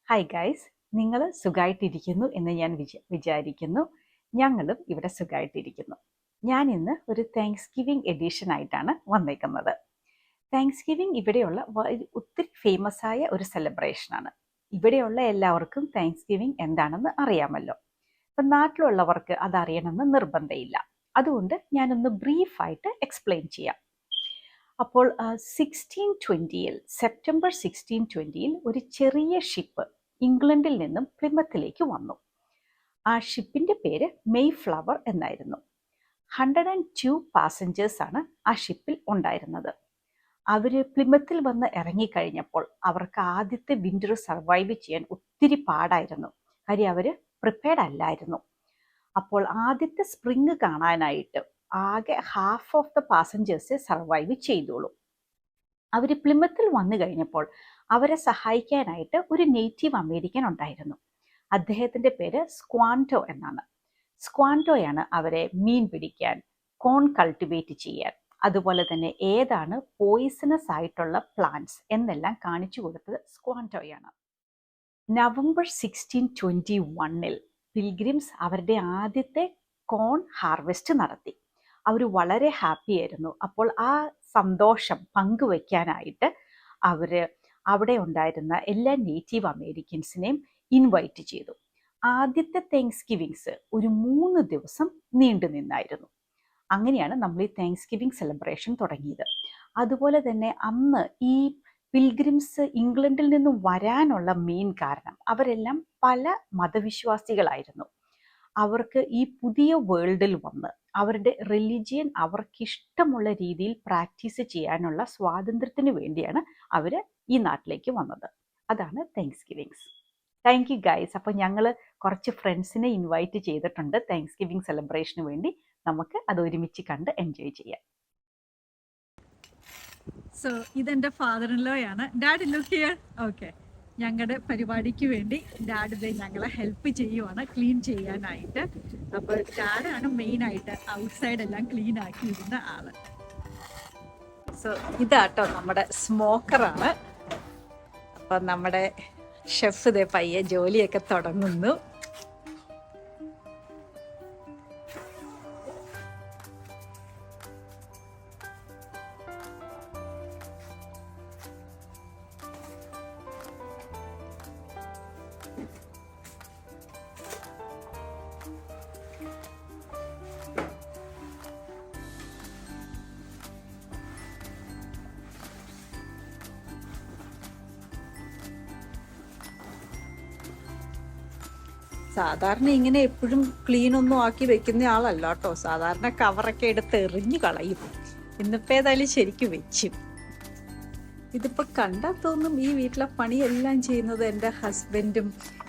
Hi guys, നിങ്ങൾ സുഖമായിട്ടിരിക്കുന്നു എന്ന് ഞാൻ വിചാരിക്കുന്നു. ഞങ്ങളും ഇവിടെ സുഖമായിട്ടിരിക്കുന്നു. ഞാൻ ഇന്ന് ഒരു താങ്ക്സ് ഗിവിംഗ് എഡിഷൻ ആയിട്ടാണ് വന്നേക്കുന്നത്. താങ്ക്സ് ഗിവിംഗ് ഇവിടെയുള്ള ഒത്തിരി ഫേമസ് ആയ ഒരു സെലിബ്രേഷനാണ്. ഇവിടെയുള്ള എല്ലാവർക്കും താങ്ക്സ് ഗിവിംഗ് എന്താണെന്ന് അറിയാമല്ലോ. ഇപ്പം നാട്ടിലുള്ളവർക്ക് അതറിയണമെന്ന് നിർബന്ധമില്ല. അതുകൊണ്ട് ഞാനൊന്ന് ബ്രീഫായിട്ട് എക്സ്പ്ലെയിൻ ചെയ്യാം. അപ്പോൾ 1620 സെപ്റ്റംബർ 1620 ഒരു ചെറിയ ഷിപ്പ് ഇംഗ്ലണ്ടിൽ നിന്നും പ്ലിമത്തിലേക്ക് വന്നു. ആ ഷിപ്പിൻ്റെ പേര് മെയ് ഫ്ലവർ എന്നായിരുന്നു. 102 പാസഞ്ചേഴ്സാണ് ആ ഷിപ്പിൽ ഉണ്ടായിരുന്നത്. അവർ പ്ലിമത്തിൽ വന്ന് ഇറങ്ങിക്കഴിഞ്ഞപ്പോൾ അവർക്ക് ആദ്യത്തെ വിൻ്റർ സർവൈവ് ചെയ്യാൻ ഒത്തിരി പാടായിരുന്നു. കാര്യം അവർ പ്രിപ്പയർഡ് അല്ലായിരുന്നു. അപ്പോൾ ആദ്യത്തെ സ്പ്രിങ് കാണാനായിട്ട് ആകെ ഹാഫ് ഓഫ് ദ പാസഞ്ചേഴ്സെ സർവൈവ് ചെയ്തോളൂ. അവർ പ്ലിമത്തിൽ വന്നു കഴിഞ്ഞപ്പോൾ അവരെ സഹായിക്കാനായിട്ട് ഒരു നേറ്റീവ് അമേരിക്കൻ ഉണ്ടായിരുന്നു. അദ്ദേഹത്തിൻ്റെ പേര് സ്ക്വാൻറ്റോ എന്നാണ്. സ്ക്വാൻറ്റോയാണ് അവരെ മീൻ പിടിക്കാൻ, കോൺ കൾട്ടിവേറ്റ് ചെയ്യാൻ, അതുപോലെ തന്നെ ഏതാണ് പോയിസണസ് ആയിട്ടുള്ള പ്ലാന്റ്സ് എന്നെല്ലാം കാണിച്ചു കൊടുത്തത് സ്ക്വാൻറ്റോയാണ്. നവംബർ 1621 പിൽഗ്രിംസ് അവരുടെ ആദ്യത്തെ കോൺ ഹാർവെസ്റ്റ് നടത്തി. അവർ വളരെ ഹാപ്പി ആയിരുന്നു. അപ്പോൾ ആ സന്തോഷം പങ്കുവയ്ക്കാനായിട്ട് അവർ അവിടെ ഉണ്ടായിരുന്ന എല്ലാ നേറ്റീവ് അമേരിക്കൻസിനെയും ഇൻവൈറ്റ് ചെയ്തു. ആദ്യത്തെ താങ്ക്സ് ഗിവിങ്സ് ഒരു 3 ദിവസം നീണ്ടു നിന്നായിരുന്നു. അങ്ങനെയാണ് നമ്മൾ ഈ താങ്ക്സ് ഗിവിംഗ് സെലിബ്രേഷൻ തുടങ്ങിയത്. അതുപോലെ തന്നെ അന്ന് ഈ പിൽഗ്രിംസ് ഇംഗ്ലണ്ടിൽ നിന്നും വരാനുള്ള മെയിൻ കാരണം അവരെല്ലാം പല മതവിശ്വാസികളായിരുന്നു. അവർക്ക് ഈ പുതിയ വേൾഡിൽ വന്ന് അവരുടെ റിലിജിയൻ അവർക്കിഷ്ടമുള്ള രീതിയിൽ പ്രാക്ടീസ് ചെയ്യാനുള്ള സ്വാതന്ത്ര്യത്തിന് വേണ്ടിയാണ് അവർ ഈ നാട്ടിലേക്ക് വന്നത്. അതാണ് Thanksgivings. Thank you guys. അപ്പോൾ ഞങ്ങൾ കുറച്ച് ഫ്രണ്ട്സിനെ ഇൻവൈറ്റ് ചെയ്തിട്ടുണ്ട് താങ്ക്സ് ഗിവിംഗ് സെലിബ്രേഷന് വേണ്ടി. നമുക്ക് അത് ഒരുമിച്ച് കണ്ട് എൻജോയ് ചെയ്യാം. സോ ഇതെൻ്റെ ഫാദർ ഇൻ ലോ ആണ്. Dad look here. ഓക്കെ, ഞങ്ങളുടെ പരിപാടിക്ക് വേണ്ടി ഡാഡ് ഇത് ഞങ്ങളെ ഹെൽപ്പ് ചെയ്യുവാണ് ക്ലീൻ ചെയ്യാനായിട്ട്. അപ്പോൾ ഡാഡാണ് മെയിനായിട്ട് ഔട്ട്സൈഡ് എല്ലാം ക്ലീൻ ആക്കിയിരുന്ന ആള്. സോ ഇതാട്ടോ നമ്മുടെ സ്മോക്കറാണ്. അപ്പം നമ്മുടെ ഷെഫ് ഇതേ പയ്യെ ജോലിയൊക്കെ തുടങ്ങുന്നു. സാധാരണ ഇങ്ങനെ എപ്പോഴും ക്ലീൻ ഒന്നും ആക്കി വെക്കുന്ന ആളല്ല കേട്ടോ. സാധാരണ കവറൊക്കെ എടുത്ത് എറിഞ്ഞു കളയും. ഇന്നിപ്പോൾ ഏതായാലും ശരിക്കും വെച്ചു. ഇതിപ്പോൾ കണ്ടാൽ തോന്നും ഈ വീട്ടിലെ പണിയെല്ലാം ചെയ്യുന്നത് എൻ്റെ ഹസ്ബൻഡും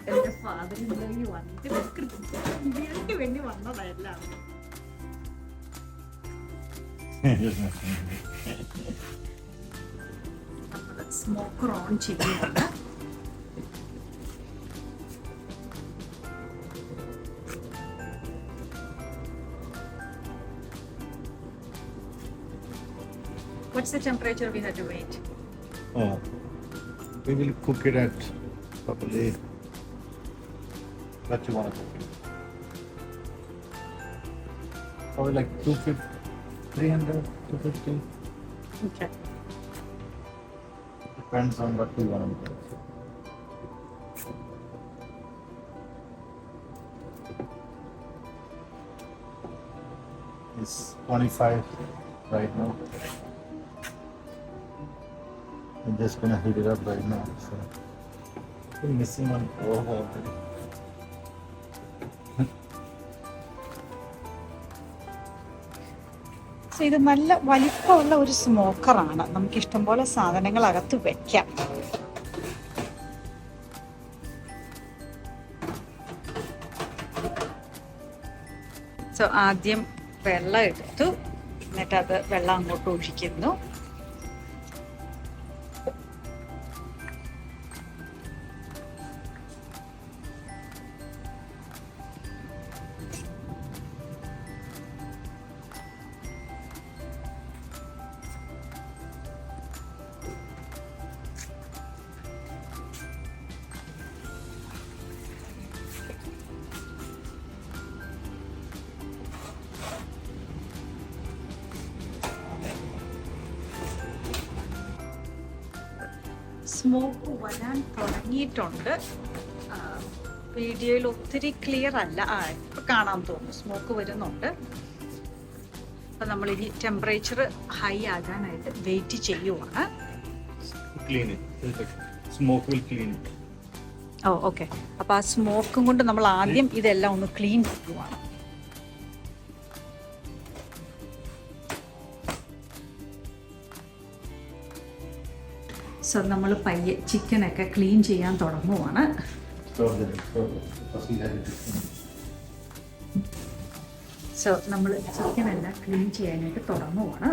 എൻ്റെ ഫാദറും വന്നിട്ട് വേണ്ടി വന്നതെല്ലാം. നമ്മൾ സ്മോക്കർ ഓൺ ചെയ്യുന്നുണ്ട്. What's the temperature we have to wait? Oh, we will cook it at probably what you want to cook it. Probably like 250, 300, 250. Okay. Depends on what you want to cook. It's 25 right now. I'm just gonna heat it up right now. So I'm missing one already. So ഇത് നല്ല വലിപ്പമുള്ള ഒരു സ്മോക്കറാണ്. നമുക്ക് ഇഷ്ടംപോലെ സാധനങ്ങൾ അകത്ത് വെക്കാം. So ആദ്യം വെള്ളം എടുത്തു, എന്നിട്ടത് വെള്ളം അങ്ങോട്ട് ഒഴിക്കുന്നു. സ്മോക്ക് വരാൻ തുടങ്ങിയിട്ടുണ്ട്. വീഡിയോയിൽ ഒത്തിരി ക്ലിയർ അല്ല. ഇപ്പം കാണാൻ തോന്നുന്നു സ്മോക്ക് വരുന്നുണ്ട്. അപ്പം നമ്മളിനി ടെമ്പറേച്ചർ ഹൈ ആകാനായിട്ട് വെയിറ്റ് ചെയ്യുവാണ്. ഓ ഓക്കെ. അപ്പം ആ സ്മോക്കും കൊണ്ട് നമ്മൾ ആദ്യം ഇതെല്ലാം ഒന്ന് ക്ലീൻ ചെയ്യുവാണ്. സോ നമ്മൾ പയ്യെ ചിക്കനൊക്കെ ക്ലീൻ ചെയ്യാൻ തുടങ്ങുവാണ്. സോ നമ്മൾ ചിക്കനെല്ലാം ക്ലീൻ ചെയ്യാനായിട്ട് തുടങ്ങുവാണ്.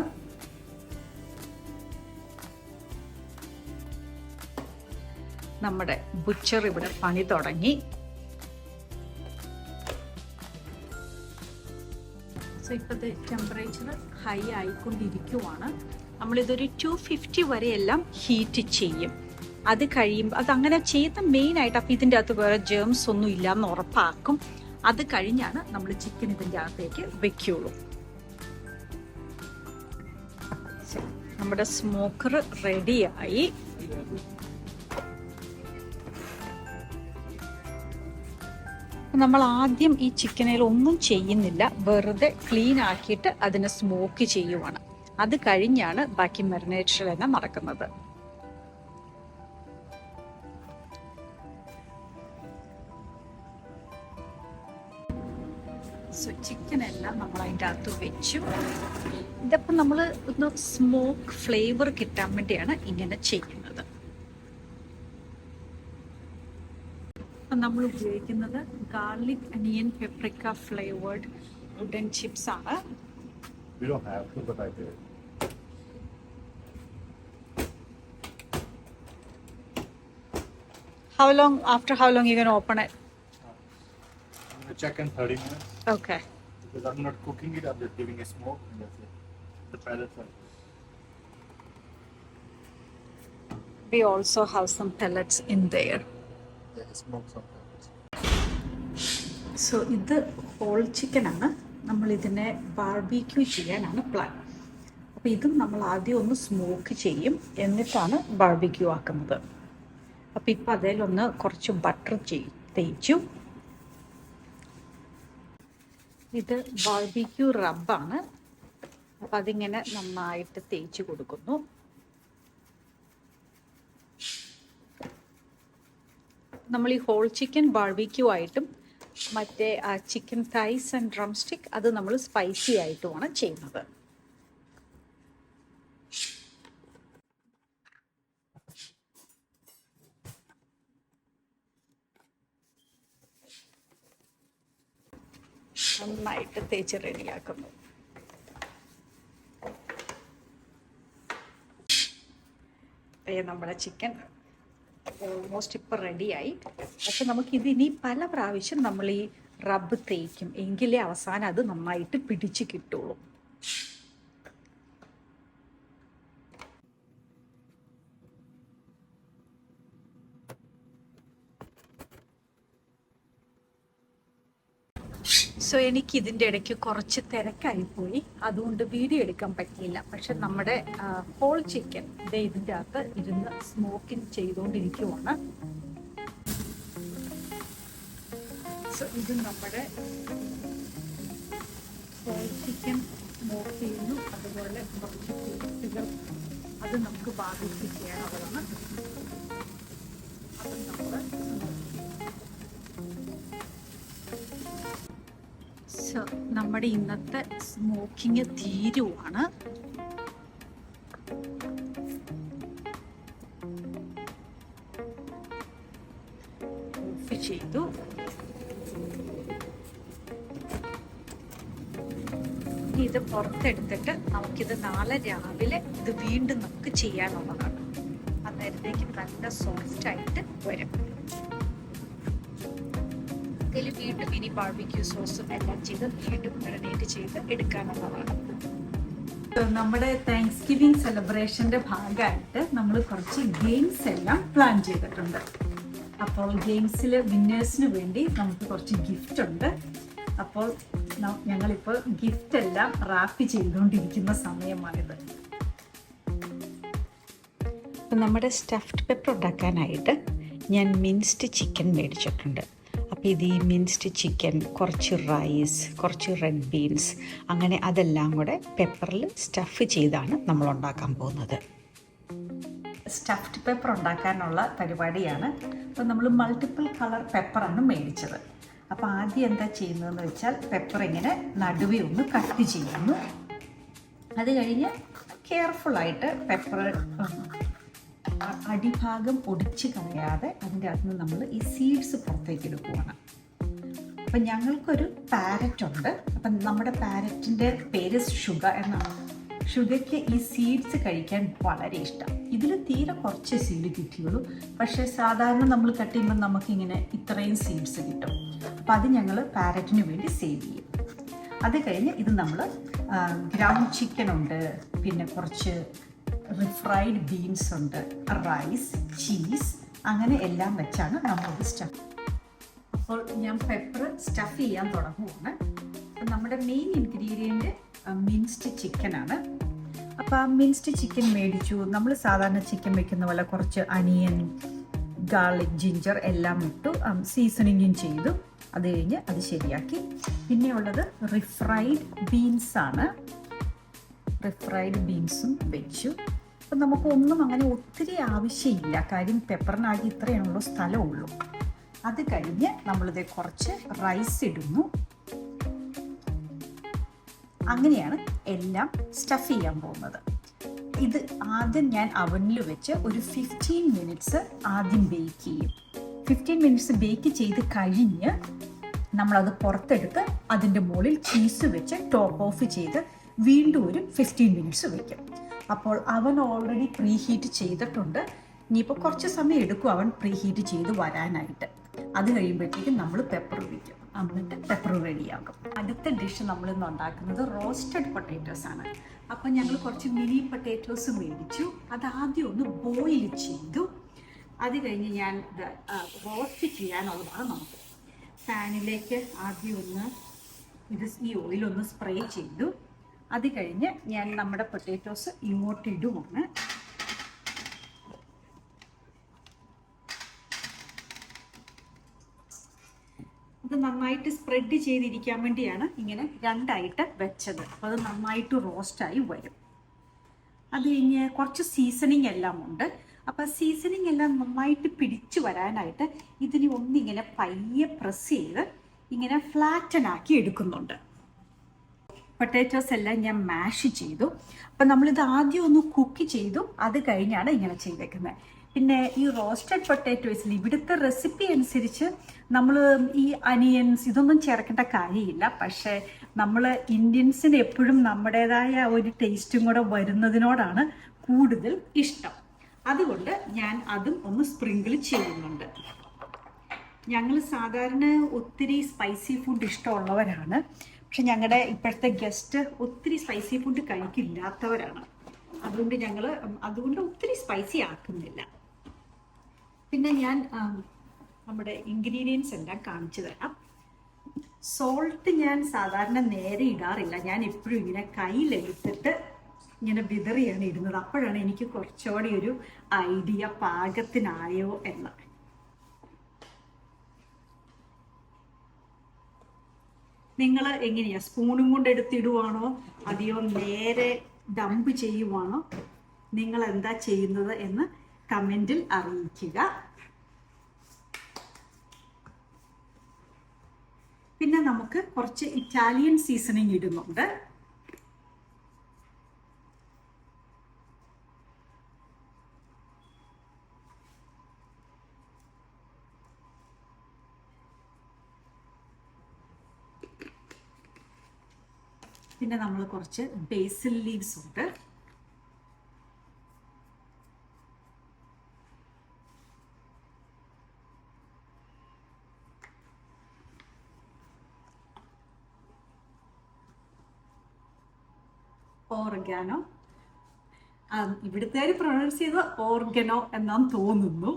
നമ്മുടെ ബുച്ചർ ഇവിടെ പണി തുടങ്ങി. സോ ഇപ്പോഴത്തെ ടെമ്പറേച്ചർ ഹൈ ആയിക്കൊണ്ടിരിക്കുവാണ്. നമ്മളിതൊരു 250 വരെയെല്ലാം ഹീറ്റ് ചെയ്യും. അത് കഴിയുമ്പോൾ അതങ്ങനെ ചെയ്യുന്ന മെയിനായിട്ട് അപ്പം ഇതിൻ്റെ അകത്ത് വേറെ ജേംസ് ഒന്നും ഇല്ലയെന്ന് ഉറപ്പാക്കും. അത് കഴിഞ്ഞാണ് നമ്മൾ ചിക്കൻ ഇതിൻ്റെ അകത്തേക്ക് വെക്കുള്ളൂ. നമ്മുടെ സ്മോക്കർ റെഡിയായി. നമ്മൾ ആദ്യം ഈ ചിക്കനിൽ ഒന്നും ചെയ്യുന്നില്ല, വെറുതെ ക്ലീൻ ആക്കിയിട്ട് അതിനെ സ്മോക്ക് ചെയ്യുവാണ്. അത് കഴിഞ്ഞാണ് ബാക്കി മെറിനേഷൻ എല്ലാം നടക്കുന്നത്. സോ ചിക്കൻ എല്ലാം നമ്മൾ അതിൻ്റെ അകത്ത് വെച്ചു. ഇതപ്പം നമ്മൾ ഒന്ന് സ്മോക്ക് ഫ്ലേവർ കിട്ടാൻ വേണ്ടിയാണ് ഇങ്ങനെ ചെയ്യുന്നത്. അപ്പം നമ്മൾ ഉപയോഗിക്കുന്നത് ഗാർലിക് അനിയൻ പെപ്രിക്ക ഫ്ലേവേർഡ് വുഡൻ ചിപ്സ് ആണ്. We don't have to, but I did. After how long you gonna open it? I'm gonna check in 30 minutes. Okay. Because I'm not cooking it, I'm just giving a smoke and that's it. The pellets are. We also have some pellets in there. Yeah, smoke some pellets. So ഇത് whole chicken ആണ്. നമ്മൾ ഇതിനെ barbecue ചെയ്യാനാണ് plan. അപ്പോൾ ഇതും നമ്മൾ ആദ്യം ഒന്ന് സ്മോക്ക് ചെയ്യും, എന്നിട്ടാണ് ബാർബിക്യൂ ആക്കുന്നത്. അപ്പോൾ ഇപ്പം അതിലൊന്ന് കുറച്ച് ബട്ടർ തേച്ചു. ഇത് ബാർബിക്യൂ റബ്ബാണ്. അപ്പം അതിങ്ങനെ നന്നായിട്ട് തേച്ച് കൊടുക്കുന്നു. നമ്മൾ ഈ ഹോൾ ചിക്കൻ ബാർബിക്യൂ ആയിട്ടും മറ്റേ chicken thighs and drum stick അത് നമ്മൾ സ്പൈസി ആയിട്ടുമാണ് ചെയ്യുന്നത്. നന്നായിട്ട് തേച്ച് റെഡിയാക്കുന്നു. നമ്മുടെ ചിക്കൻ ഓൾമോസ്റ്റ് ഇപ്പം റെഡിയായി. പക്ഷെ നമുക്കിത് ഇനി പല പ്രാവശ്യം നമ്മൾ ഈ റബ്ബ് തേക്കും, എങ്കിലേ അവസാനം അത് നന്നായിട്ട് പിടിച്ച് കിട്ടുള്ളൂ. സോ എനിക്ക് ഇതിൻ്റെ ഇടയ്ക്ക് കുറച്ച് തിരക്കായിപ്പോയി, അതുകൊണ്ട് വീഡിയോ എടുക്കാൻ പറ്റിയില്ല. പക്ഷെ നമ്മുടെ ഹോൾ ചിക്കൻ ഇതിൻ്റെ അകത്ത് ഇരുന്ന് സ്മോക്കിംഗ് ചെയ്തുകൊണ്ടിരിക്കുവാണ്. സോ ഇത് നമ്മുടെ ഹോൾ ചിക്കൻ സ്മോക്ക് ചെയ്യുന്നു. അതുപോലെ കുറച്ച് പീസുകൾ അത് നമുക്ക് ബാർബിക്യൂ ചെയ്യാനുള്ളതാണ്. അത് നമ്മൾ നമ്മുടെ ഇന്നത്തെ സ്മോക്കിങ് തീരുവാണ്. ഓഫ് ചെയ്തു. ഇത് പുറത്തെടുത്തിട്ട് നമുക്കിത് നാളെ രാവിലെ ഇത് വീണ്ടും നമുക്ക് ചെയ്യാനുള്ളതാണ്. അന്നേരത്തേക്ക് നല്ല സോഫ്റ്റ് ആയിട്ട് വരും. ഇതിൽ വീണ്ടും ഇനി ബാർബിക്യൂ സോസും എല്ലാം ചെയ്ത് വീണ്ടും മാരിനേറ്റ് ചെയ്ത് എടുക്കാനുള്ളതാണ്. നമ്മുടെ താങ്ക്സ് ഗിവിംഗ് സെലിബ്രേഷന്റെ ഭാഗമായിട്ട് നമ്മൾ കുറച്ച് ഗെയിംസ് എല്ലാം പ്ലാൻ ചെയ്തിട്ടുണ്ട്. അപ്പോൾ ഗെയിംസിൽ വിന്നേഴ്സിന് വേണ്ടി നമുക്ക് കുറച്ച് ഗിഫ്റ്റ് ഉണ്ട്. അപ്പോൾ ഞങ്ങളിപ്പോൾ ഗിഫ്റ്റ് എല്ലാം റാപ്പ് ചെയ്തുകൊണ്ടിരിക്കുന്ന സമയമാണിത്. അപ്പം നമ്മുടെ സ്റ്റഫ്ഡ് പെപ്പർ ഉണ്ടാക്കാനായിട്ട് ഞാൻ മിൻസ്ഡ് ചിക്കൻ മേടിച്ചിട്ടുണ്ട്. അപ്പോൾ ഇത് ഈ മിൻസ്ഡ് ചിക്കൻ, കുറച്ച് റൈസ്, കുറച്ച് റെഡ് ബീൻസ്, അങ്ങനെ അതെല്ലാം കൂടെ പെപ്പറിൽ സ്റ്റഫ് ചെയ്താണ് നമ്മൾ ഉണ്ടാക്കാൻ പോകുന്നത്. സ്റ്റഫ്ഡ് പെപ്പർ ഉണ്ടാക്കാനുള്ള പരിപാടിയാണ്. അപ്പോൾ നമ്മൾ മൾട്ടിപ്പിൾ കളർ പെപ്പറാണ് മേടിച്ചത്. അപ്പോൾ ആദ്യം എന്താ ചെയ്യുന്നതെന്ന് വെച്ചാൽ പെപ്പർ ഇങ്ങനെ നടുവേ ഒന്ന് കട്ട് ചെയ്യുന്നു. അത് കഴിഞ്ഞ് കെയർഫുള്ളായിട്ട് പെപ്പർ അടിഭാഗം ഒടിച്ച് കളയാതെ അതിൻ്റെ അകത്ത് നിന്ന് നമ്മൾ ഈ സീഡ്സ് പുറത്തേക്ക് എടുക്കുകയാണ്. അപ്പം ഞങ്ങൾക്കൊരു പാരറ്റ് ഉണ്ട്. അപ്പം നമ്മുടെ പാരറ്റിൻ്റെ പേര് ഷുഗർ എന്നാണ്. ഷുഗയ്ക്ക് ഈ സീഡ്സ് കഴിക്കാൻ വളരെ ഇഷ്ടം. ഇതിൽ തീരെ കുറച്ച് സീഡ് കിട്ടിയുള്ളൂ. പക്ഷേ സാധാരണ നമ്മൾ കട്ട് ചെയ്യുമ്പോൾ നമുക്കിങ്ങനെ ഇത്രയും സീഡ്സ് കിട്ടും. അപ്പം അത് ഞങ്ങൾ പാരറ്റിന് വേണ്ടി സേവ് ചെയ്യും. അത് കഴിഞ്ഞ് ഇത് നമ്മൾ ഗ്രൗണ്ട് ചിക്കൻ ഉണ്ട്, പിന്നെ കുറച്ച് റിഫ്രൈഡ് ബീൻസ് ഉണ്ട്, റൈസ്, ചീസ്, അങ്ങനെ എല്ലാം വെച്ചാണ് നമ്മളിത് സ്റ്റഫ്. അപ്പോൾ ഞാൻ പെപ്പർ സ്റ്റഫ് ചെയ്യാൻ തുടങ്ങുകയാണ്. അപ്പം നമ്മുടെ മെയിൻ ഇൻഗ്രീഡിയൻറ്റ് മിൻസ്ഡ് ചിക്കനാണ്. അപ്പോൾ ആ മിൻസ്ഡ് ചിക്കൻ മേടിച്ചു. നമ്മൾ സാധാരണ ചിക്കൻ വെക്കുന്ന പോലെ കുറച്ച് അനിയൻ, ഗാർലിക്, ജിഞ്ചർ എല്ലാം ഇട്ടു സീസണിങ്ങും ചെയ്തു. അത് കഴിഞ്ഞ് അത് ശരിയാക്കി. പിന്നെ ഉള്ളത് റിഫ്രൈഡ് ബീൻസാണ്. റിഫ്രൈഡ് ബീൻസും വെച്ചു. അപ്പം നമുക്കൊന്നും അങ്ങനെ ഒത്തിരി ആവശ്യമില്ല, കാര്യം പെപ്പറിനാകെ ഇത്രയാണുള്ളൂ സ്ഥലമുള്ളൂ. അത് കഴിഞ്ഞ് നമ്മളിത് കുറച്ച് റൈസ് ഇടുന്നു. അങ്ങനെയാണ് എല്ലാം സ്റ്റഫ് ചെയ്യാൻ പോകുന്നത്. ഇത് ആദ്യം ഞാൻ അവനിൽ വെച്ച് ഒരു 15 മിനിറ്റ്സ് ആദ്യം ബേക്ക് ചെയ്യും. 15 മിനിറ്റ്സ് ബേക്ക് ചെയ്ത് കഴിഞ്ഞ് നമ്മളത് പുറത്തെടുത്ത് അതിൻ്റെ മുകളിൽ ചീസ് വെച്ച് ടോപ്പ് ഓഫ് ചെയ്ത് വീണ്ടും ഒരു 15 മിനിറ്റ്സ് വയ്ക്കും. അപ്പോൾ അവൻ ഓൾറെഡി പ്രീ ഹീറ്റ് ചെയ്തിട്ടുണ്ട്. ഇനിയിപ്പോൾ കുറച്ച് സമയം എടുക്കും അവൻ പ്രീ ഹീറ്റ് ചെയ്ത് വരാനായിട്ട്. അത് കഴിയുമ്പോഴത്തേക്കും നമ്മൾ പെപ്പർ വയ്ക്കും. എന്നിട്ട് പെപ്പർ റെഡിയാക്കും. അടുത്ത ഡിഷ് നമ്മളിന്ന് ഉണ്ടാക്കുന്നത് റോസ്റ്റഡ് പൊട്ടാറ്റോസ് ആണ്. അപ്പം ഞങ്ങൾ കുറച്ച് മിനി പൊട്ടാറ്റോസ് മേടിച്ചു. അത് ആദ്യം ഒന്ന് ബോയിൽ ചെയ്തു. അത് കഴിഞ്ഞ് ഞാൻ റോസ്റ്റ് ചെയ്യാനുള്ളതാണ്. നമുക്ക് പാനിലേക്ക് ആദ്യം ഒന്ന് ഈ ഓയിലൊന്ന് സ്പ്രേ ചെയ്തു. അത് കഴിഞ്ഞ് ഞാൻ നമ്മുടെ പൊട്ടാറ്റോസ് ഇങ്ങോട്ട് ഇടുവാണ്. അത് നന്നായിട്ട് സ്പ്രെഡ് ചെയ്തിരിക്കാൻ വേണ്ടിയാണ് ഇങ്ങനെ രണ്ടായിട്ട് വെച്ചത്. അപ്പോൾ അത് നന്നായിട്ട് റോസ്റ്റായി വരും. അത് കഴിഞ്ഞ് കുറച്ച് സീസണിങ് എല്ലാം ഉണ്ട്. അപ്പോൾ സീസണിങ് എല്ലാം നന്നായിട്ട് പിടിച്ചു വരാനായിട്ട് ഇതിനെ ഒന്നിങ്ങനെ പയ്യെ പ്രസ് ചെയ്ത് ഇങ്ങനെ ഫ്ലാറ്റനാക്കി എടുക്കുന്നുണ്ട്. പൊട്ടാറ്റോസ് എല്ലാം ഞാൻ മാഷ് ചെയ്തു. അപ്പം നമ്മളിത് ആദ്യം ഒന്ന് കുക്ക് ചെയ്തു. അത് കഴിഞ്ഞാണ് ഇങ്ങനെ ചെയ്തേക്കുന്നത്. പിന്നെ ഈ റോസ്റ്റഡ് പൊട്ടാറ്റോസിൽ ഇവിടുത്തെ റെസിപ്പി അനുസരിച്ച് നമ്മൾ ഈ അനിയൻസ് ഇതൊന്നും ചേർക്കേണ്ട കാര്യമില്ല. പക്ഷേ നമ്മൾ ഇന്ത്യൻസിന് എപ്പോഴും നമ്മുടേതായ ഒരു ടേസ്റ്റും കൂടെ വരുന്നതിനോടാണ് കൂടുതൽ ഇഷ്ടം. അതുകൊണ്ട് ഞാൻ അതും ഒന്ന് സ്പ്രിങ്കിൾ ചെയ്യുന്നുണ്ട്. ഞങ്ങൾ സാധാരണ ഒത്തിരി സ്പൈസി ഫുഡ് ഇഷ്ടമുള്ളവരാണ്. പക്ഷെ ഞങ്ങളുടെ ഇപ്പോഴത്തെ ഗസ്റ്റ് ഒത്തിരി സ്പൈസി ഫുഡ് കഴിക്കില്ലാത്തവരാണ്. അതുകൊണ്ട് ഒത്തിരി സ്പൈസി ആക്കുന്നില്ല. പിന്നെ ഞാൻ നമ്മുടെ ഇൻഗ്രീഡിയൻസ് എല്ലാം കാണിച്ചു തരാം. സോൾട്ട് ഞാൻ സാധാരണ നേരെ ഇടാറില്ല. ഞാൻ എപ്പോഴും ഇങ്ങനെ കയ്യിലെടുത്തിട്ട് ഇങ്ങനെ വിതറിയാണ് ഇടുന്നത്. അപ്പോഴാണ് എനിക്ക് കുറച്ചുകൂടി ഒരു ഐഡിയ പാകത്തിനായോ എന്ന്. നിങ്ങൾ എങ്ങനെയാ, സ്പൂണും കൊണ്ട് എടുത്തിടുവാണോ അതെയോ നേരെ ഡംപ് ചെയ്യുവാണോ? നിങ്ങൾ എന്താ ചെയ്യുന്നത് എന്ന് കമൻറ്റിൽ അറിയിക്കുക. പിന്നെ നമുക്ക് കുറച്ച് ഇറ്റാലിയൻ സീസണിങ് ഇടുന്നുണ്ട്. പിന്നെ നമ്മൾ കുറച്ച് ബേസിൽ ലീവ്സ് ഉണ്ട്. ഓർഗാനോ, ഇവിടുത്തെ പ്രൊനൗൺസ് ചെയ്ത് ഓർഗനോ എന്നാണ് തോന്നുന്നു.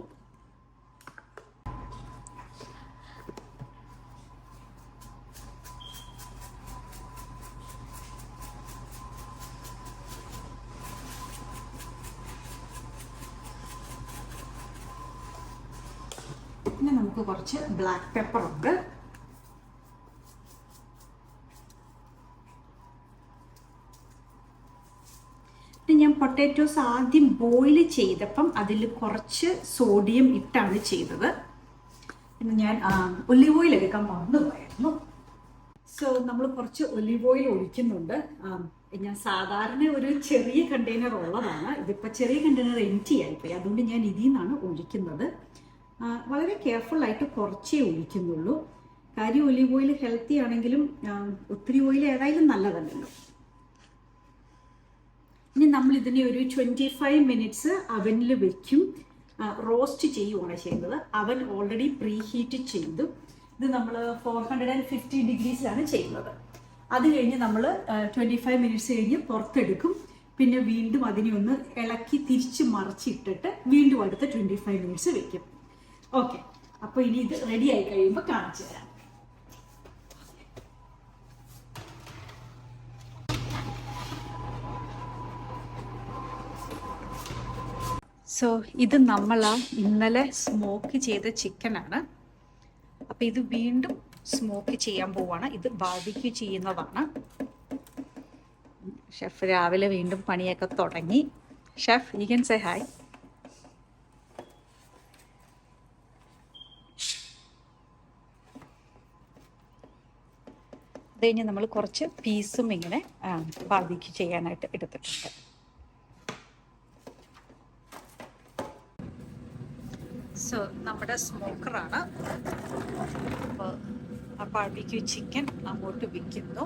പിന്നെ നമുക്ക് കുറച്ച് ബ്ലാക്ക് പെപ്പർ ഉണ്ട്. ഞാൻ പൊട്ടാറ്റോസ് ആദ്യം ബോയിൽ ചെയ്തപ്പം അതിൽ കുറച്ച് സോഡിയം ഇട്ടാണ് ചെയ്തത്. പിന്നെ ഞാൻ ഒലിവ് ഓയിൽ എടുക്കാൻ മറന്നുപോയായിരുന്നു. സോ നമ്മൾ കുറച്ച് ഒലിവ് ഓയിൽ ഒഴിക്കുന്നുണ്ട്. ഞാൻ സാധാരണ ഒരു ചെറിയ കണ്ടെയ്നർ ഉള്ളതാണ്, ഇതിപ്പോൾ ചെറിയ കണ്ടെയ്നർ എംറ്റി ആയിപ്പോയി, അതുകൊണ്ട് ഞാൻ ഇതിൽ നിന്നാണ് ഒഴിക്കുന്നത്. വളരെ കെയർഫുള്ളായിട്ട് കുറച്ചേ ഒഴിക്കുന്നുള്ളൂ. കാര്യം ഒലിവ് ഓയിൽ ഹെൽത്തി ആണെങ്കിലും ഒത്തിരി ഓയിൽ ഏതായാലും നല്ലതല്ലല്ലോ. ഇനി നമ്മൾ ഇതിനെ ഒരു 25 മിനിറ്റ്സ് അവനിൽ വെക്കും. റോസ്റ്റ് ചെയ്യുകയാണ് ചെയ്യുന്നത്. അവൻ ഓൾറെഡി പ്രീ ഹീറ്റ് ചെയ്തു. ഇത് നമ്മൾ 450 ഡിഗ്രീസിലാണ് ചെയ്യുന്നത്. അത് കഴിഞ്ഞ് നമ്മൾ 25 മിനിറ്റ്സ് കഴിഞ്ഞ് പുറത്തെടുക്കും. പിന്നെ വീണ്ടും അതിനെ ഒന്ന് ഇളക്കി തിരിച്ച് മറിച്ചിട്ടിട്ട് വീണ്ടും അടുത്ത 25 മിനിറ്റ്സ് വെക്കും. ഓക്കെ, അപ്പോൾ ഇനി ഇത് റെഡി ആയി കഴിയുമ്പോൾ കാണിച്ചു തരാം. സോ ഇത് നമ്മൾ ഇന്നലെ സ്മോക്ക് ചെയ്ത ചിക്കനാണ്. അപ്പം ഇത് വീണ്ടും സ്മോക്ക് ചെയ്യാൻ പോവാണ്. ഇത് ബാർബിക്യൂ ചെയ്യുന്നതാണ്. ഷെഫ് രാവിലെ വീണ്ടും പണിയൊക്കെ തുടങ്ങി. Chef, you can say hi. അത് കഴിഞ്ഞ് നമ്മൾ കുറച്ച് പീസും ഇങ്ങനെ ബാർബിക്യൂ ചെയ്യാനായിട്ട് എടുത്തിട്ടുണ്ട്. സോ നമ്മുടെ സ്മോക്കറാണ്. അപ്പോൾ ആ ബാർബിക്യൂ ചിക്കൻ അങ്ങോട്ട് വിൽക്കുന്നു.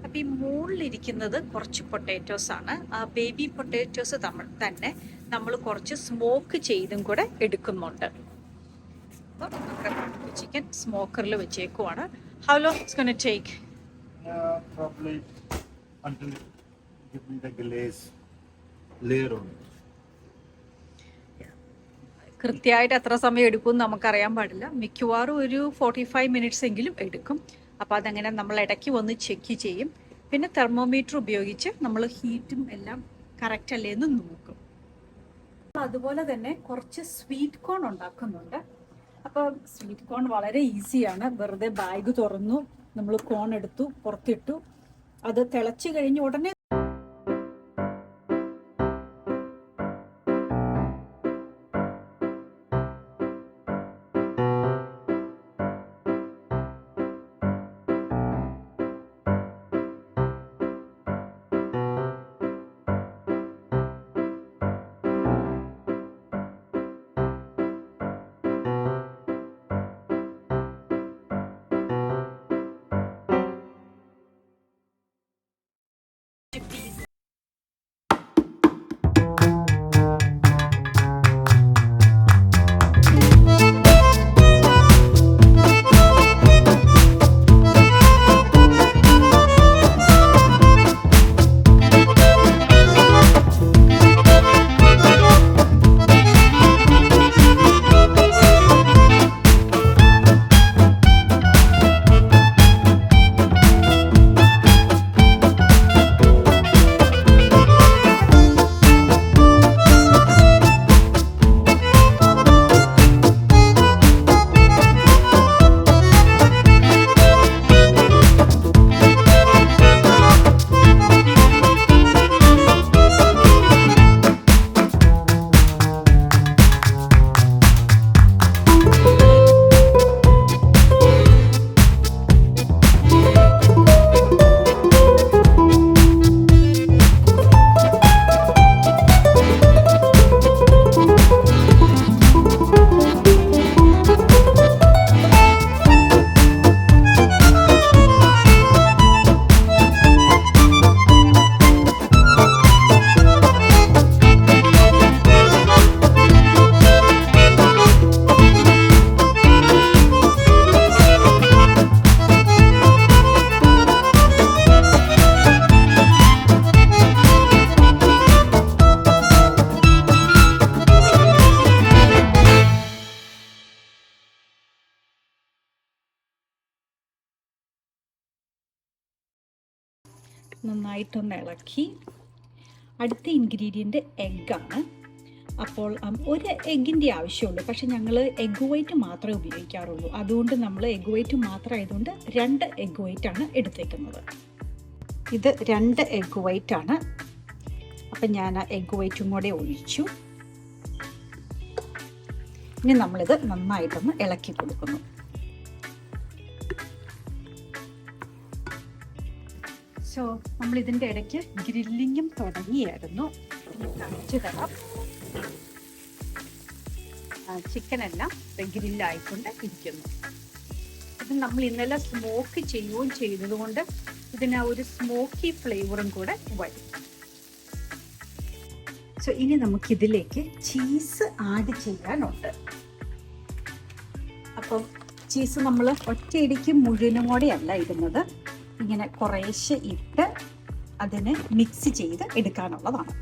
അപ്പം ഈ മുകളിലിരിക്കുന്നത് കുറച്ച് പൊട്ടാറ്റോസ് ആണ്. ആ ബേബി പൊട്ടാറ്റോസ് തന്നെ നമ്മൾ കുറച്ച് സ്മോക്ക് ചെയ്തും കൂടെ എടുക്കുന്നുണ്ട്. അപ്പോൾ നമ്മുടെ ബാർബിക്യൂ ചിക്കൻ സ്മോക്കറിൽ വെച്ചേക്കുവാണ്. How long it's going to take? Probably until you give me the glaze layer on it. കൃത്യമായിട്ട് എത്ര സമയം എടുക്കും നമുക്കറിയാൻ പാടില്ല. മിക്കവാറും ഒരു 45 മിനിറ്റ്സ് എങ്കിലും എടുക്കും. അപ്പോൾ അതങ്ങനെ നമ്മൾ ഇടയ്ക്ക് വന്ന് ചെക്ക് ചെയ്യും. പിന്നെ തെർമോമീറ്റർ ഉപയോഗിച്ച് നമ്മൾ ഹീറ്റും എല്ലാം കറക്റ്റ് അല്ലേ എന്ന് നോക്കും. അതുപോലെ തന്നെ കുറച്ച് സ്വീറ്റ് കോൺ ഉണ്ടാക്കുന്നുണ്ട്. അപ്പോൾ സ്വീറ്റ് കോൺ വളരെ ഈസിയാണ്. വെറുതെ ബാഗ് തുറന്നു, നമ്മൾ കോൺ എടുത്തു, പുറത്തിട്ടു, അത് തിളച്ച് കഴിഞ്ഞ് ഉടനെ നന്നായിട്ടൊന്ന് ഇളക്കി. അടുത്ത ഇൻഗ്രീഡിയൻറ്റ് എഗ്ഗാണ്. അപ്പോൾ ഒരു എഗ്ഗിൻ്റെ ആവശ്യമുള്ളൂ, പക്ഷെ ഞങ്ങൾ എഗ്ഗ് വൈറ്റ് മാത്രമേ ഉപയോഗിക്കാറുള്ളൂ. അതുകൊണ്ട് നമ്മൾ എഗ്ഗ് വൈറ്റ് മാത്രം ആയതുകൊണ്ട് 2 എഗ്ഗ് വൈറ്റാണ് എടുത്തേക്കുന്നത്. ഇത് 2 എഗ്ഗ് വൈറ്റാണ്. അപ്പം ഞാൻ എഗ്ഗ് വൈറ്റും കൂടെ ഒഴിച്ചു. ഇനി നമ്മളിത് നന്നായിട്ടൊന്ന് ഇളക്കി കൊടുക്കുന്നു. സോ നമ്മൾ ഇതിൻ്റെ ഇടയ്ക്ക് ഗ്രില്ലിങ്ങും തുടങ്ങിയായിരുന്നു. കാണിച്ചു തരാം. ചിക്കനെല്ലാം ഗ്രില്ലായിക്കൊണ്ട് ഇരിക്കുന്നു. ഇത് നമ്മൾ ഇന്നലെ സ്മോക്ക് ചെയ്യുകയും ചെയ്തതുകൊണ്ട് ഇതിന് ഒരു സ്മോക്കി ഫ്ലേവറും കൂടെ വരും. സോ ഇനി നമുക്കിതിലേക്ക് ചീസ് ആഡ് ചെയ്യാനുണ്ട്. അപ്പം ചീസ് നമ്മൾ ഒറ്റയടിക്ക് മുഴുവനും കൂടെയല്ല ഇടുന്നത്, ഇങ്ങനെ കുറേശ്ശെ ഇട്ട് അതിനെ മിക്സ് ചെയ്ത് എടുക്കാനുള്ളതാണ്.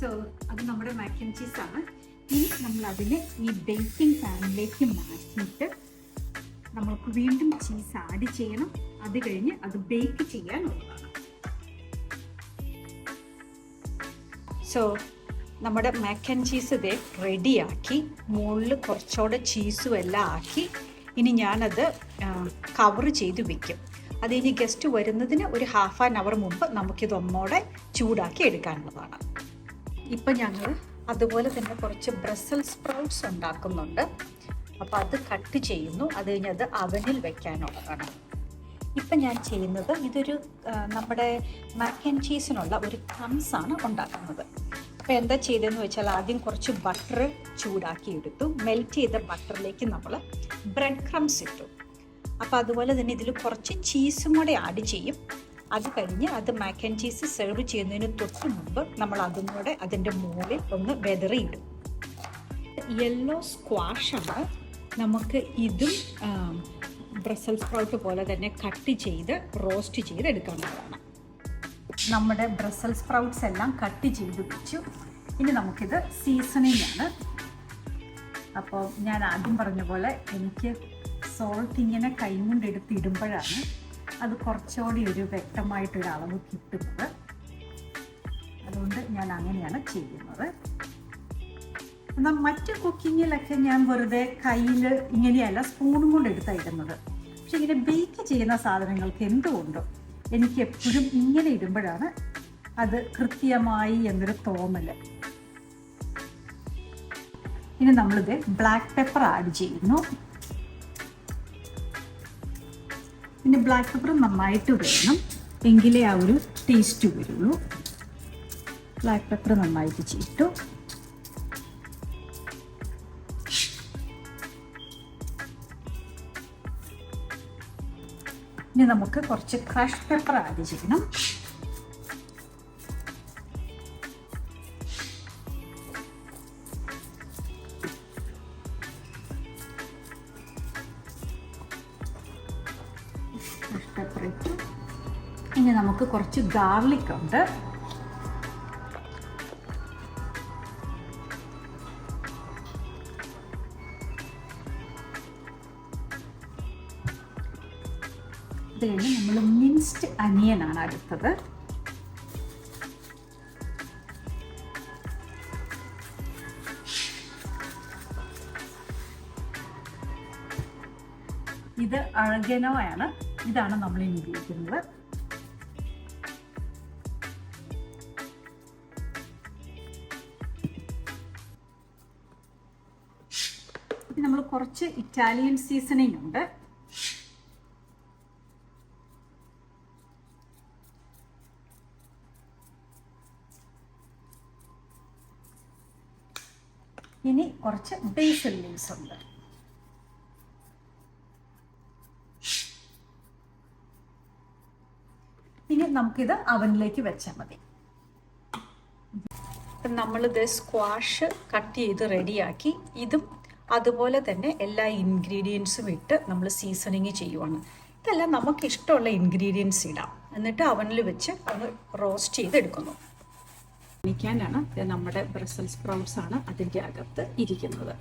സോ അത് നമ്മുടെ മാക്ക് ആൻഡ് ചീസാണ്. ഇനി നമ്മൾ അതിനെ ഈ ബേക്കിംഗ് പാനിലേക്ക് മാറ്റിയിട്ട് നമ്മൾക്ക് വീണ്ടും ചീസ് ആഡ് ചെയ്യണം. അത് കഴിഞ്ഞ് അത് ബേക്ക് ചെയ്യാനുള്ളതാണ്. സോ നമ്മുടെ മാക്ക് ആൻഡ് ചീസ് ഇതേ റെഡിയാക്കി, മുകളിൽ കുറച്ചുകൂടെ ചീസും എല്ലാം ആക്കി. ഇനി ഞാനത് കവർ ചെയ്ത് വെക്കും. അത് ഇനി ഗസ്റ്റ് വരുന്നതിന് ഒരു ½ ആൻ അവർ മുമ്പ് നമുക്കിതൊന്നോടെ ചൂടാക്കി എടുക്കാനുള്ളതാണ്. ഇപ്പം ഞങ്ങൾ അതുപോലെ തന്നെ കുറച്ച് ബ്രസൽസ് സ്പ്രൗട്ട്സ് ഉണ്ടാക്കുന്നുണ്ട്. അപ്പോൾ അത് കട്ട് ചെയ്യുന്നു. അത് കഴിഞ്ഞ് അത് അവനിൽ വെക്കാനുള്ളതാണ്. ഇപ്പം ഞാൻ ചെയ്യുന്നത് ഇതൊരു നമ്മുടെ മാക്ക് ആൻഡ് ചീസിനുള്ള ഒരു ക്രംസാണ് ഉണ്ടാക്കുന്നത്. അപ്പോൾ എന്താ ചെയ്തതെന്ന് വെച്ചാൽ ആദ്യം കുറച്ച് ബട്ടർ ചൂടാക്കി എടുത്തു. മെൽറ്റ് ചെയ്ത ബട്ടറിലേക്ക് നമ്മൾ ബ്രെഡ് ക്രംസ് ഇട്ടു. അപ്പോൾ അതുപോലെ തന്നെ ഇതിൽ കുറച്ച് ചീസും കൂടെ ആഡ് ചെയ്യും. അത് കഴിഞ്ഞ് അത് മാക്ക് ആൻഡ് ചീസ് സെർവ് ചെയ്യുന്നതിന് തൊട്ട് മുമ്പ് നമ്മൾ അതും കൂടെ അതിൻ്റെ മുകളിൽ ഒന്ന് വെതറിയിടും. യെല്ലോ സ്ക്വാഷാണ്. നമുക്ക് ഇതും ബ്രസൽസ് സ്പ്രൗട്ട് പോലെ തന്നെ കട്ട് ചെയ്ത് റോസ്റ്റ് ചെയ്ത് എടുക്കാവുന്നതാണ്. നമ്മുടെ ബ്രസൽസ് സ്പ്രൗട്ട്സ് എല്ലാം കട്ട് ചെയ്ത് വെച്ചു. ഇനി നമുക്കിത് സീസണിങ് ആണ്. അപ്പോൾ ഞാൻ ആദ്യം പറഞ്ഞ പോലെ എനിക്ക് സോൾട്ട് ഇങ്ങനെ കൈകൊണ്ട് എടുത്തിടുമ്പോഴാണ് അത് കുറച്ചുകൂടി ഒരു വ്യക്തമായിട്ടൊരു അളവ് കിട്ടുന്നത്. അതുകൊണ്ട് ഞാൻ അങ്ങനെയാണ് ചെയ്യുന്നത്. എന്നാൽ മറ്റ് കുക്കിങ്ങിലൊക്കെ ഞാൻ വെറുതെ കയ്യിൽ ഇങ്ങനെയല്ല സ്പൂണും കൊണ്ട് എടുത്തിടുന്നത്. പക്ഷെ ഇങ്ങനെ ബേക്ക് ചെയ്യുന്ന സാധനങ്ങൾക്ക് എന്തുകൊണ്ടോ എനിക്ക് എപ്പോഴും ഇങ്ങനെ ഇടുമ്പോഴാണ് അത് കൃത്യമായി എന്നൊരു തോന്നൽ. ഇനി നമ്മളിത് ബ്ലാക്ക് പെപ്പർ ആഡ് ചെയ്യുന്നു. പിന്നെ ബ്ലാക്ക് പെപ്പർ നന്നായിട്ട് വേണം, എങ്കിലേ ആ ഒരു ടേസ്റ്റ് വരുള്ളൂ. ബ്ലാക്ക് പെപ്പർ നന്നായിട്ട് ചെയ്തു. ഇനി നമുക്ക് കുറച്ച് ക്രഷ് പെപ്പർ ആഡ് ചെയ്യണം. ഇനി നമുക്ക് കുറച്ച് ഗാർലിക് ഉണ്ട്. ഇത് കഴിഞ്ഞ് നമ്മൾ മിൻസ്ഡ് അനിയൻ ആണ് അടുത്തത്. ഇത് അഴഗനോ ആണ്. ഇതാണ് നമ്മൾ ഇനി ഉപയോഗിക്കുന്നത്. നമ്മൾ കുറച്ച് ഇറ്റാലിയൻ സീസണിങ് ഉണ്ട്. ഇനി കുറച്ച് ബേസിൽ ലീവ്സ് ഉണ്ട്. ഇനി നമുക്കിത് അവനിലേക്ക് വെച്ചാൽ മതി. നമ്മളിത് സ്ക്വാഷ് കട്ട് ചെയ്ത് റെഡിയാക്കി. ഇതും അതുപോലെ തന്നെ എല്ലാ ഇൻഗ്രീഡിയൻസും ഇട്ട് നമ്മൾ സീസണിങ് ചെയ്യുവാണ്. ഇതെല്ലാം നമുക്ക് ഇഷ്ടമുള്ള ഇൻഗ്രീഡിയൻസ് ഇടാം. എന്നിട്ട് അവനിൽ വെച്ച് ഒന്ന് റോസ്റ്റ് ചെയ്തെടുക്കുന്നു. കഴിക്കാനാണ് നമ്മുടെ ബ്രസൽസ് സ്പ്രൗട്ട്സ് ആണ് അതിൻ്റെ അകത്ത് ഇരിക്കുന്നത്.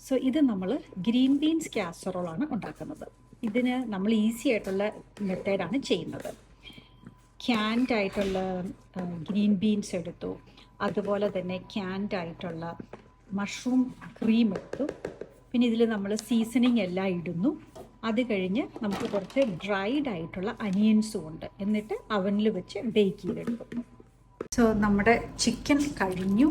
സോ ഇത് നമ്മൾ ഗ്രീൻ ബീൻസ് കാസറോളാണ് ഉണ്ടാക്കുന്നത്. ഇതിന് നമ്മൾ ഈസി ആയിട്ടുള്ള മെത്തേഡാണ് ചെയ്യുന്നത്. ക്യാൻഡ് ആയിട്ടുള്ള ഗ്രീൻ ബീൻസ് എടുത്തു, അതുപോലെ തന്നെ ക്യാൻഡ് ആയിട്ടുള്ള മഷ്റൂം ക്രീം എടുത്തു, പിന്നെ ഇതിൽ നമ്മൾ സീസണിങ് എല്ലാം ഇടുന്നു. അത് കഴിഞ്ഞ് നമുക്ക് കുറച്ച് ഡ്രൈഡ് ആയിട്ടുള്ള അനിയൻസും ഉണ്ട്, എന്നിട്ട് അവനിൽ വെച്ച് ബേക്ക് ചെയ്തെടുക്കും. സോ നമ്മുടെ ചിക്കൻ കഴിഞ്ഞു,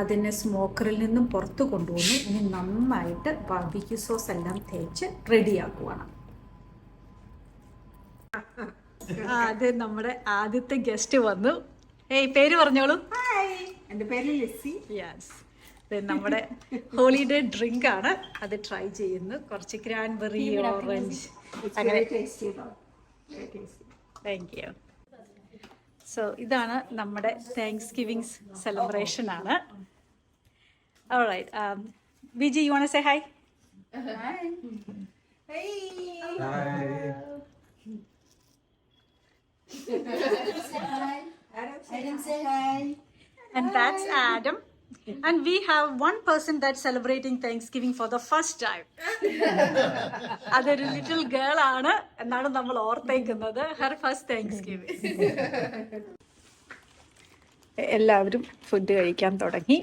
അതിനെ സ്മോക്കറിൽ നിന്നും പുറത്ത് കൊണ്ടുവന്നു. ഇനി നന്നായിട്ട് ബാർബിക്യൂ സോസ് എല്ലാം തേച്ച് റെഡിയാക്കുവാണ്. അത് നമ്മുടെ ആദ്യത്തെ ഗസ്റ്റ് വന്നു. ഏയ്, പേര് പറഞ്ഞോളൂ. എൻ്റെ പേര് ലിസി. യെസ്, നമ്മുടെ ഹോളിഡേ ഡ്രിങ്ക് ആണ്. അത് ട്രൈ ചെയ്യുന്നു. കുറച്ച് ക്രാൻബെറി, ഓറഞ്ച്, അങ്ങനെ. Thank you. സോ ഇതാണ് നമ്മുടെ താങ്ക്സ് ഗിവിംഗ് സെലിബ്രേഷൻ ആണ്. Alright, Viji, you want to say hi? Adam, say hi. And that's Adam. And we have one person that's celebrating Thanksgiving for the first time. അതൊരു little girl ആണ് എന്നാണ് നമ്മൾ ഓർത്തേക്കുന്നത്. Her first Thanksgiving. എല്ലാവരും food കഴിക്കാൻ തുടങ്ങി.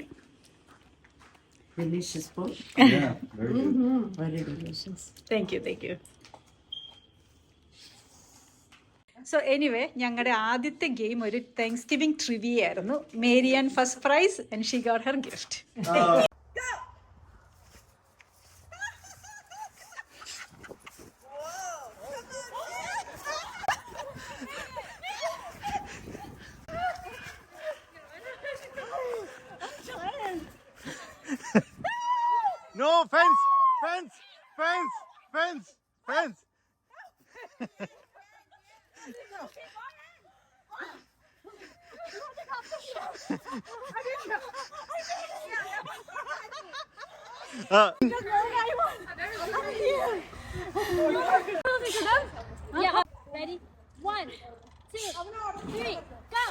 Delicious food. Yeah, very good. Very delicious. Thank you, thank you. So anyway, ഞങ്ങളുടെ ആദ്യത്തെ ഗെയിം ഒരു താങ്ക്സ്ഗിവിംഗ് ട്രിവിയ ആയിരുന്നു. Maryanne first prize and she got her gift. No, fence, fence, fence, fence, fence. Yeah. Ready? 1, 2, 3, go!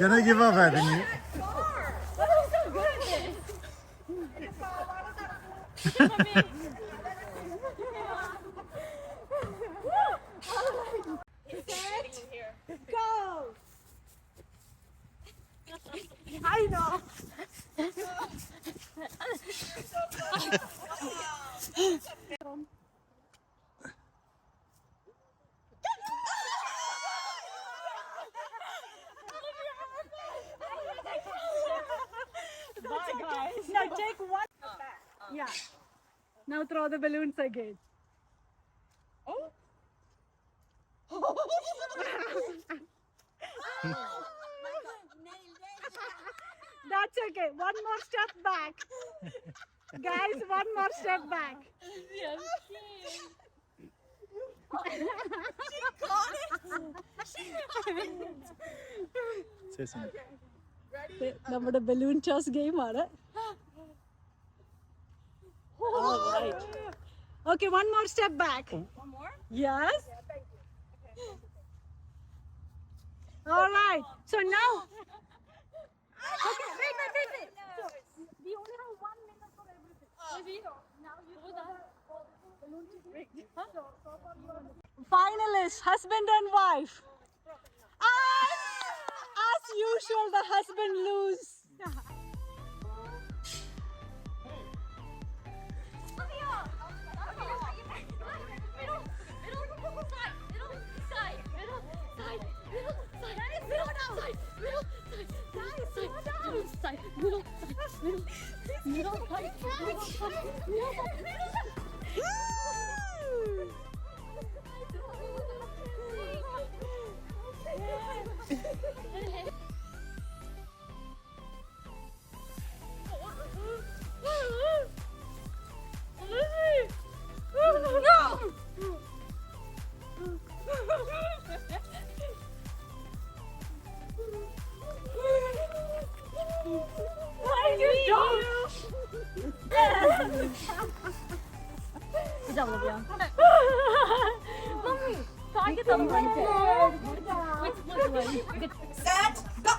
Gonna give up, I think. I know. Bye, guys. Now take one. Yeah. Now throw the balloons again. Oh. That's okay. One more step back. Guys, one more step back. Say something. നമ്മുടെ balloon toss game ആണ്. Okay, one more step back. One more? Yes. All right. So now. Okay, wait. So, we only have 1 minute for everything. Now you do that. Finalists, husband and wife. As usual, the husband lose. Set, go!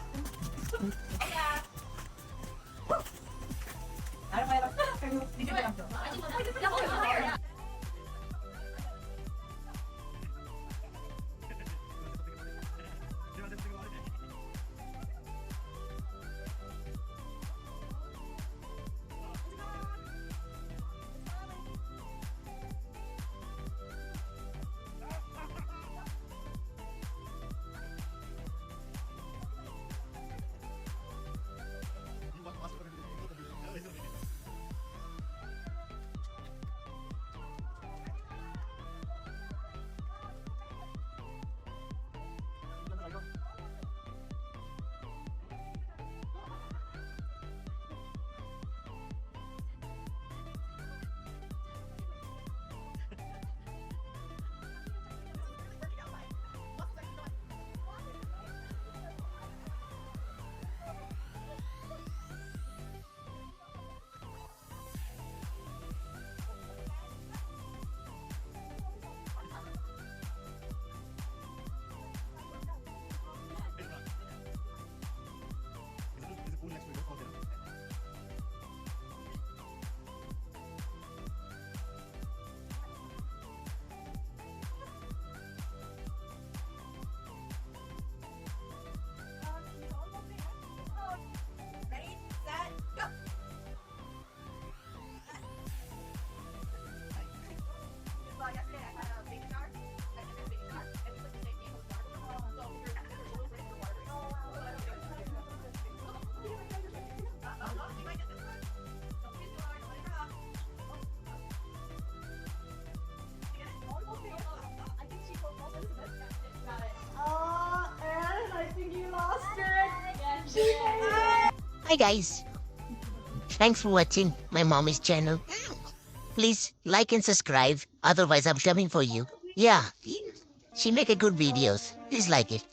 Hi guys. Thanks for watching my mommy's channel. Please like and subscribe. Otherwise, I'm coming for you. Yeah, she make a good videos. Please like it.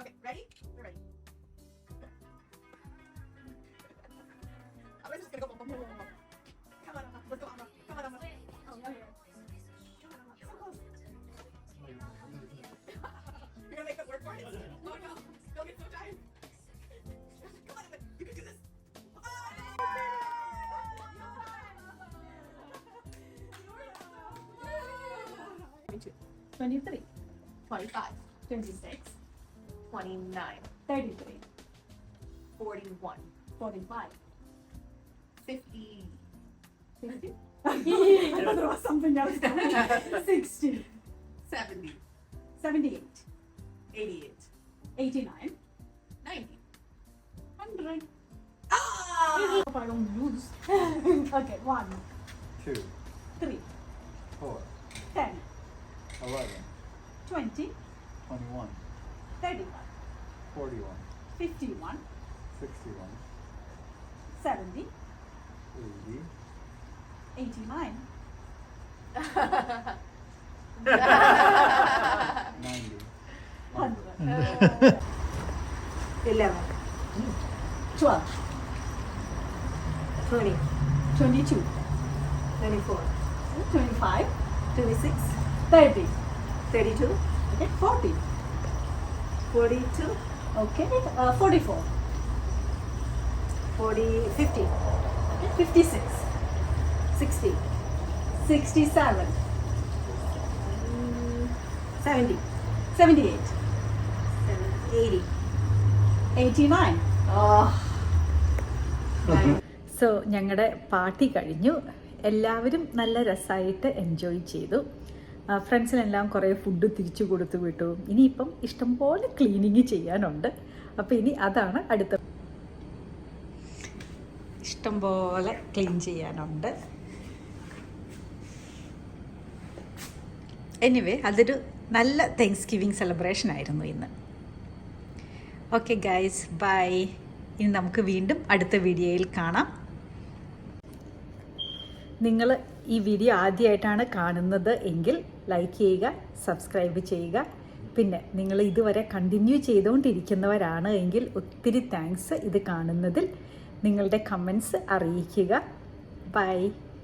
Okay, ready? We're ready. I'm just gonna go. Come on, Emma. Let's go, Emma. Come on, Emma. Oh, yeah. Come on, Emma. So close. You're gonna make that work for it? Oh no. Don't get so tired. Come on, Emma. You can do this. 23, 25, 26, 29, 33, 41, 45, 50, 50. I thought there was something else. 60, 70, 78, 88, 89, 90. 100. Ah! Hope I don't lose. Okay, 1, 2, 3, 4, 10, 11, 20, 21, 31, 41, 51, 61, 70, 80, 89, 90, 100. 11, 12, 20, 22, 24, 25, 26, 30, 32, okay, 40, 42, okay, 44, 50, okay, 56, 60, 67, 70, 78, 80. 89. So ഞങ്ങളുടെ party കഴിഞ്ഞു. എല്ലാവരും നല്ല രസമായിട്ട് enjoy ചെയ്തു. ഫ്രണ്ട്സിനെല്ലാം കുറേ food തിരിച്ചു കൊടുത്തു വിട്ടു. ഇനിയിപ്പം ഇഷ്ടംപോലെ ക്ലീനിങ് ചെയ്യാനുണ്ട്. അപ്പോൾ ഇനി അതാണ് അടുത്ത. ഇഷ്ടംപോലെ ക്ലീൻ ചെയ്യാനുണ്ട്. എനിവേ അതൊരു നല്ല താങ്ക്സ് ഗിവിങ് സെലിബ്രേഷൻ ആയിരുന്നു ഇന്ന്. Okay guys, bye. ഇനി നമുക്ക് വീണ്ടും അടുത്ത വീഡിയോയിൽ കാണാം. നിങ്ങൾ ഈ വീഡിയോ ആദ്യമായിട്ടാണ് കാണുന്നത് എങ്കിൽ ലൈക്ക് ചെയ്യുക, സബ്സ്ക്രൈബ് ചെയ്യുക. പിന്നെ നിങ്ങൾ ഇതുവരെ കണ്ടിന്യൂ ചെയ്തുകൊണ്ടിരിക്കുന്നവരാണ് എങ്കിൽ ഒത്തിരി താങ്ക്സ് ഇത് കാണുന്നതിൽ. നിങ്ങളുടെ കമൻസ് അറിയിക്കുക. ബൈ.